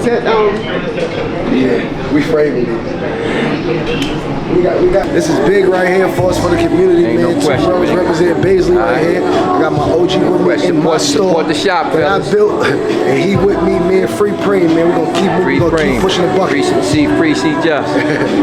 Is that Yeah, we framing these. We got. This is big right here for us, for the community, Ain't man. no question, man. Represent Baisley right here. I got my OG with me in my store. Support the shop, that I built, and he with me, man. Free Preem, man. We're gonna keep moving. We're gonna keep pushing the bucket. Free just.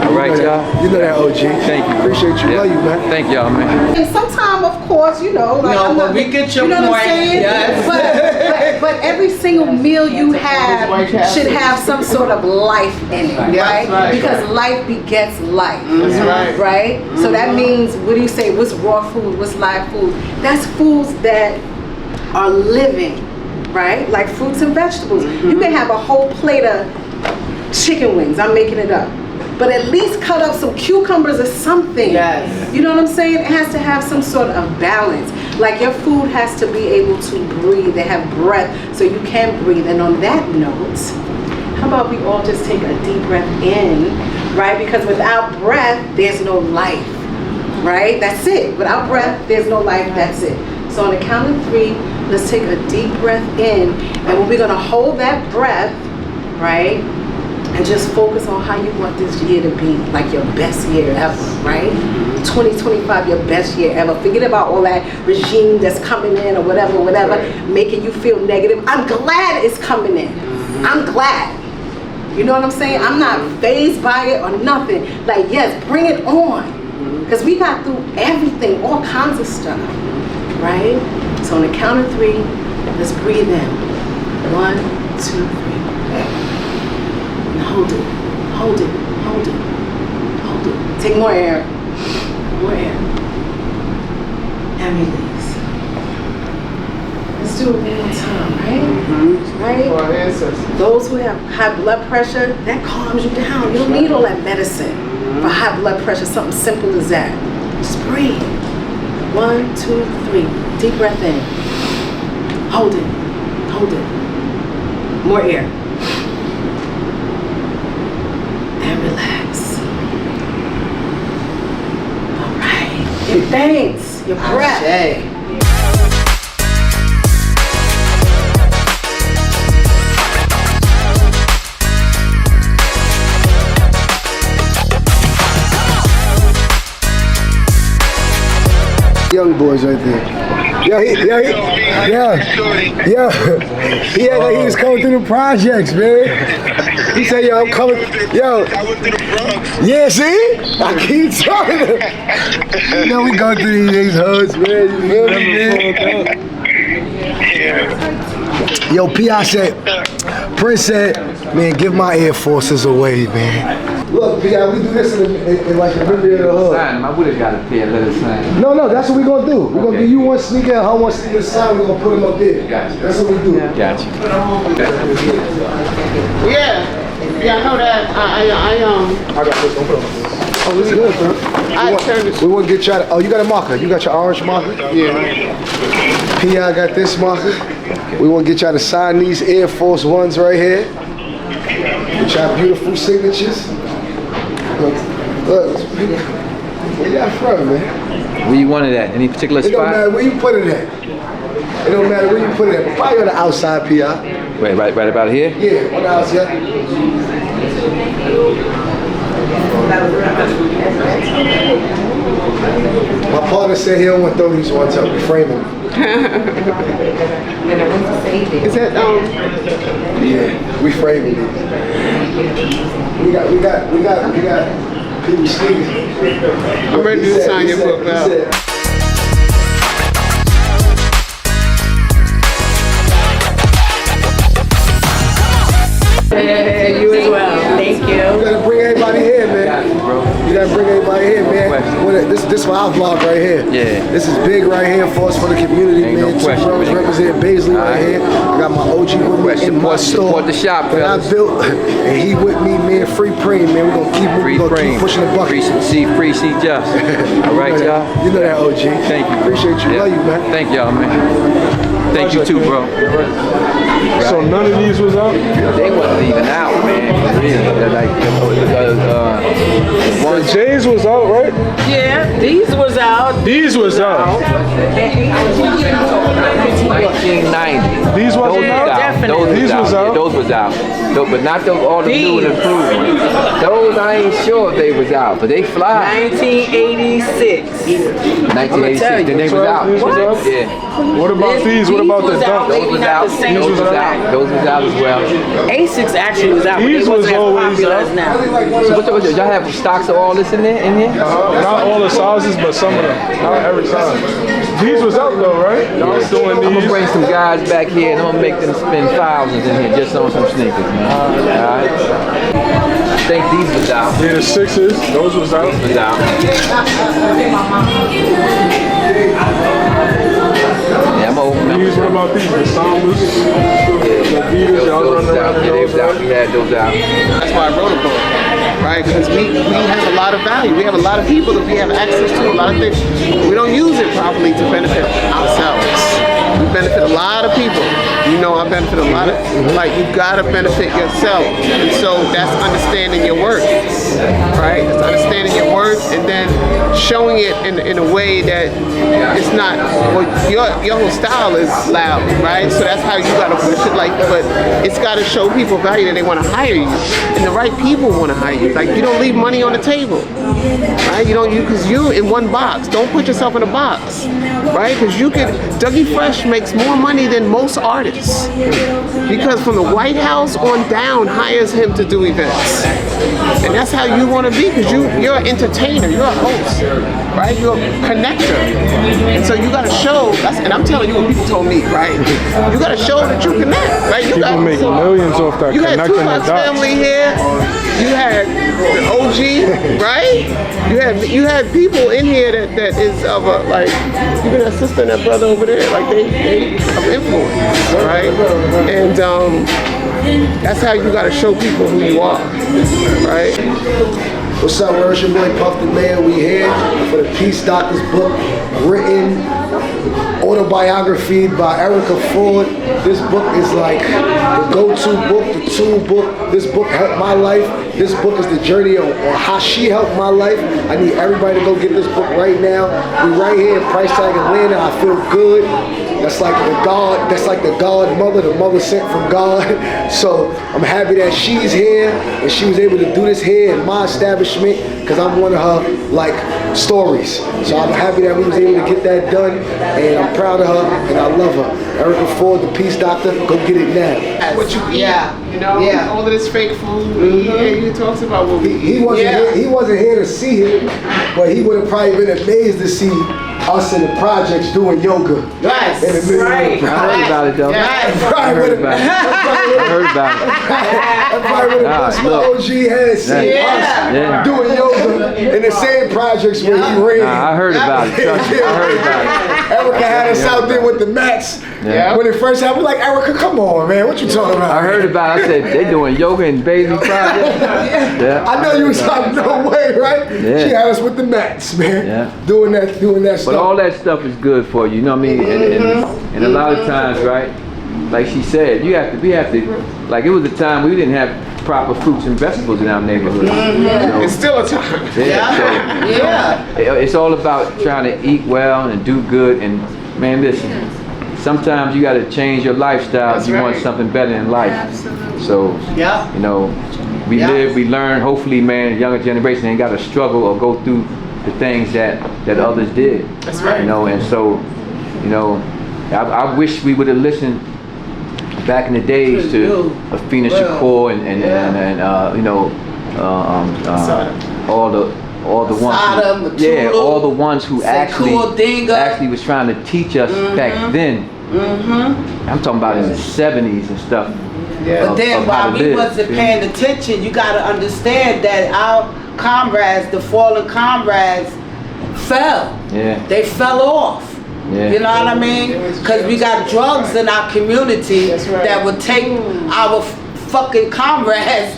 All right, y'all. You know that, OG. Thank you. Appreciate you. Love you, man. Thank y'all, man. And sometimes, of course, you know, like No, but we get your you know point. what I'm saying? Yes. But every single meal you have should have some sort of life in it, Yes, right? Because life begets life. That's right. Right? So that means, what do you say, what's raw food, what's live food? That's foods that are living, right? Like fruits and vegetables. You can have a whole plate of chicken wings, I'm making it up. But at least cut up some cucumbers or something. Yes. You know what I'm saying? It has to have some sort of balance. Like your food has to be able to breathe, they have breath, so you can breathe. And on that note, how about we all just take a deep breath in, right? Because without breath, there's no life, right? That's it. Without breath, there's no life, that's it. So on the count of 3, let's take a deep breath in, and we're gonna hold that breath, right? And just focus on how you want this year to be, like your best year ever, right? 2025, your best year ever. Forget about all that regime that's coming in or whatever, making you feel negative. I'm glad it's coming in. I'm glad. You know what I'm saying? I'm not fazed by it or nothing. Like, yes, bring it on. Because we got through everything, all kinds of stuff, right? So on the count of 3, let's breathe in. 1, 2, 3. Hold it, hold it, hold it, hold it. Take more air, and release. Let's do it one more time, right? Right? Those who have high blood pressure, that calms you down. You don't need all that medicine for high blood pressure, something simple as that. Just breathe. 1, 2, 3. Deep breath in. Hold it, hold it. More air. Relax. All right. Your thanks, your breath. Young boys right there. He act like he was coming through the projects, man. He said, yo, I'm coming, yo. I went through the Bronx. Yeah, see? I keep telling him. You know we go through these hoods, man. You feel me, man? Yo, P.I. said, Prince said, man, give my Air Forces away, man. Look, P.I., we do this in like the middle of the hood. I would have got a pair, let us sign. No, that's what we're going to do. We're going to give you one sneaker and her one sneaker sign. We're going to put them up there. Gotcha. That's what we do. Gotcha. Yeah, I know that. I got this. Don't put it on. Oh, this is good, bro. We want to get you out of, oh, you got a marker. You got your orange marker? Yeah. P.I. got this marker. We want to get y'all to sign these Air Force Ones right here. Get y'all beautiful signatures. Look, where y'all from, man? Where you wanted at? Any particular It don't spot? matter where you put it at. It don't matter where you put it at. But probably on the outside, P.I. Wait, right about here? Yeah, on the outside. My partner said he don't want to throw these ones up. We frame them. Is that Yeah, we framing these. We got people sneakers. I'm ready to sign your book now. Yeah, you as well. Thank you. You gotta bring everybody here, man. You gotta bring everybody here, man. This for our vlog right here. Yeah. This is big right here for us, for the community, Ain't man. no question, man. Represent Baisley right here. I got my OG with me in my store. Support the shop, that I built, and he with me, man. Free Preem, man. We're gonna keep moving. We're gonna keep pushing the bucket. Free just. All right, y'all. You know that, OG. Thank you. Appreciate you. Love you, man. Thank y'all, man. Thank you too, bro. So none of these was out? They wasn't even out, man. Really. They're like, One J's was out, right? Yeah, these was out. These was out. 1990. These wasn't out? Definitely. Those These was out? Those was out. But not all the new and improved ones. Those I ain't sure if they was out, but they fly. 1986. 1986, then they was out. What? Yeah. What about these? What about the Dunk? Those was out. Those was out. Those was out as well. Asics actually was out, but These it wasn't was as always popular out. as now. So what's y'all have stocks of all this in here? Not all the sizes, but some of them. Not every size. These was out though, right? Y'all was doing I'm gonna these. bring some guys back here and I'm gonna make them spend thousands in here just on some sneakers, man. Alright? I think these was out. Yeah, the sixes. Those was out. Was out. Yeah, I'm open. These, what about these? The Sambas. The Adidas. Y'all was running around in those, right? We had those out. That's why I wrote a book, right? Because we have a lot of value. We have a lot of people that we have access to, a lot of things. We don't use it properly to benefit ourselves. We benefit a lot of people. You know, I benefit a lot of, like, you gotta benefit yourself. And so that's understanding your worth, right? It's understanding your worth and then showing it in a way that it's not, well, your whole style is loud, right? So that's how you gotta push it, like, but it's gotta show people value that they wanna hire you. And the right people wanna hire you. Like, you don't leave money on the table, right? You don't, because you in one box. Don't put yourself in a box, right? Because you could, Dougie Fresh makes more money than most artists because from the White House on down hires him to do events. And that's how you want to be because you're an entertainer, you're a host, right? You're a connector. And so you got to show, and I'm telling you what people told me, right? You got to show that you connect, right? You People make millions off that You had connecting the Tupac's dots. family here. You had the OG, right? You had people in here that is of a, like, even that sister and that brother over there, like they of influence, right? And that's how you gotta show people who you are, right? What's up, where's your boy Puff the Man? We here for the Peace Doctors book, written autobiography by Erica Ford. This book is like the go-to book, the tool book. This book helped my life. This book is the journey on how she helped my life. I need everybody to go get this book right now. We're right here in Pricetag, Atlanta. I feel good. That's like the godmother, the mother sent from God. So I'm happy that she's here and she was able to do this here in my establishment because I'm one of her like stories. So I'm happy that we was able to get that done and I'm proud of her and I love her. Erica Ford, the Peace Doctor, go get it now. What you eat, you know, all of this fake food. He talks about what we He wasn't here to see it, but he would have probably been amazed to see us in the projects doing yoga. Yes, In the middle right. of the I heard about it though. I heard about it. I heard about it. That probably would have bust my look. OG head seeing Yeah. us doing yoga in the same projects where he ran. Nah, I heard about it. Trust me. I heard about it. Erica had us out there with the mats. Yeah. When it first happened, we're like, Erica, come on, man, what you talking about? I heard about it. I said they doing yoga in Bailey Project. Yeah. I know you was like, no way, right? Yeah. She had us with the mats, man. Yeah. Doing that stuff. But all that stuff is good for you, you know what I mean? And a lot of times, right? Like she said, we have to, like it was a time we didn't have proper fruits and vegetables in our neighborhood. It's still a time. It's all about trying to eat well and do good. And man, listen, sometimes you got to change your lifestyle if you want something better in life. Absolutely. So, you know, we live, we learn. Hopefully, man, the younger generation ain't got to struggle or go through the things that others did. That's right. You know, and so, you know, I wish we would have listened back in the days to Afina Shakur and you know, all the ones, all the ones who actually was trying to teach us back then. I'm talking about in the 70s and stuff. But then while we wasn't paying attention, you got to understand that our comrades, the fallen comrades, fell. Yeah. They fell off. Yeah. You know what I mean? Because we got drugs in our community that would take our fucking comrades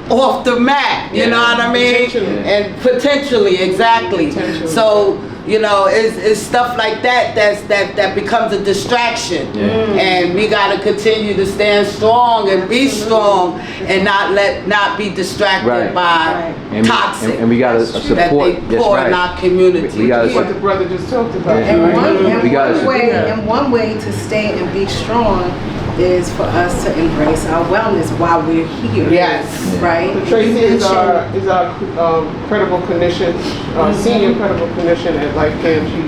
off the map. You know what I mean? And potentially, exactly. So, you know, it's stuff like that becomes a distraction. And we gotta continue to stand strong and be strong and not be distracted by toxic and we gotta support that they pour in our community. We gotta What the brother just talked about. And We gotta one way to stay and be strong is for us to embrace our wellness while we're here. Yes. Right? Tracy is our credible clinician, senior credible clinician at LifeCam. She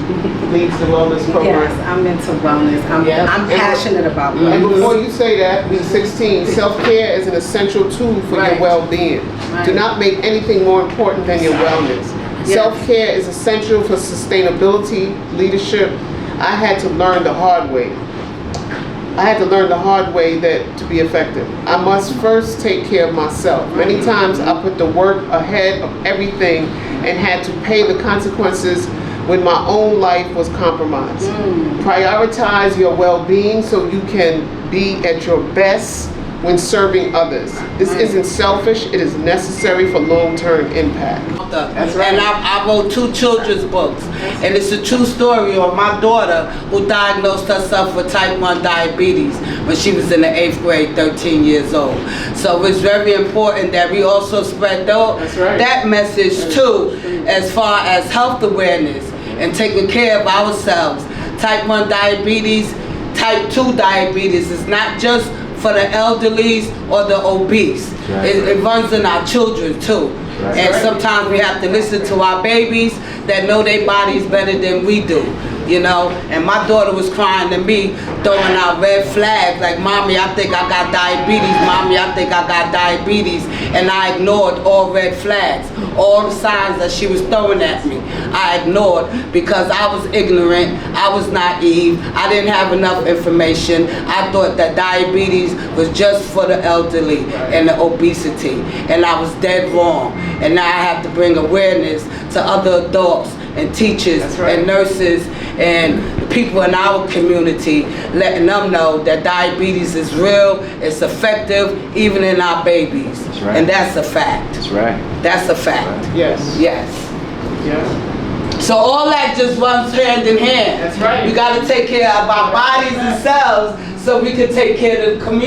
leads the wellness program. Yes, I'm into wellness. I'm passionate about wellness. And before you say that, be 16, self-care is an essential tool for your well-being. Do not make anything more important than your wellness. Yes. Self-care is essential for sustainability, leadership. I had to learn the hard way. That to be effective, I must first take care of myself. Many times I put the work ahead of everything and had to pay the consequences when my own life was compromised. Prioritize your well-being so you can be at your best when serving others. This isn't selfish, it is necessary for long-term impact. That's right. And I wrote 2 children's books. And it's a true story of my daughter who diagnosed herself with type 1 diabetes when she was in the 8th grade, 13 years old. So it's very important that we also spread that message too, as far as health awareness and taking care of ourselves. Type 1 diabetes, type 2 diabetes is not just for the elderly or the obese. It runs in our children too. And sometimes we have to listen to our babies that know their bodies better than we do, you know. And my daughter was crying to me, throwing out red flags like, "Mommy, I think I got diabetes. Mommy, I think I got diabetes." And I ignored all red flags, all the signs that she was throwing at me. I ignored because I was ignorant, I was naive, I didn't have enough information. I thought that diabetes was just for the elderly and the obesity, and I was dead wrong. And now I have to bring awareness to other adults and teachers and nurses and the people in our community, letting them know that diabetes is real, it's effective, even in our babies. And that's a fact. That's right. That's a fact. Yes. Yes. So all that just runs hand in hand. That's right. We got to take care of our bodies and selves so we can take care of the community.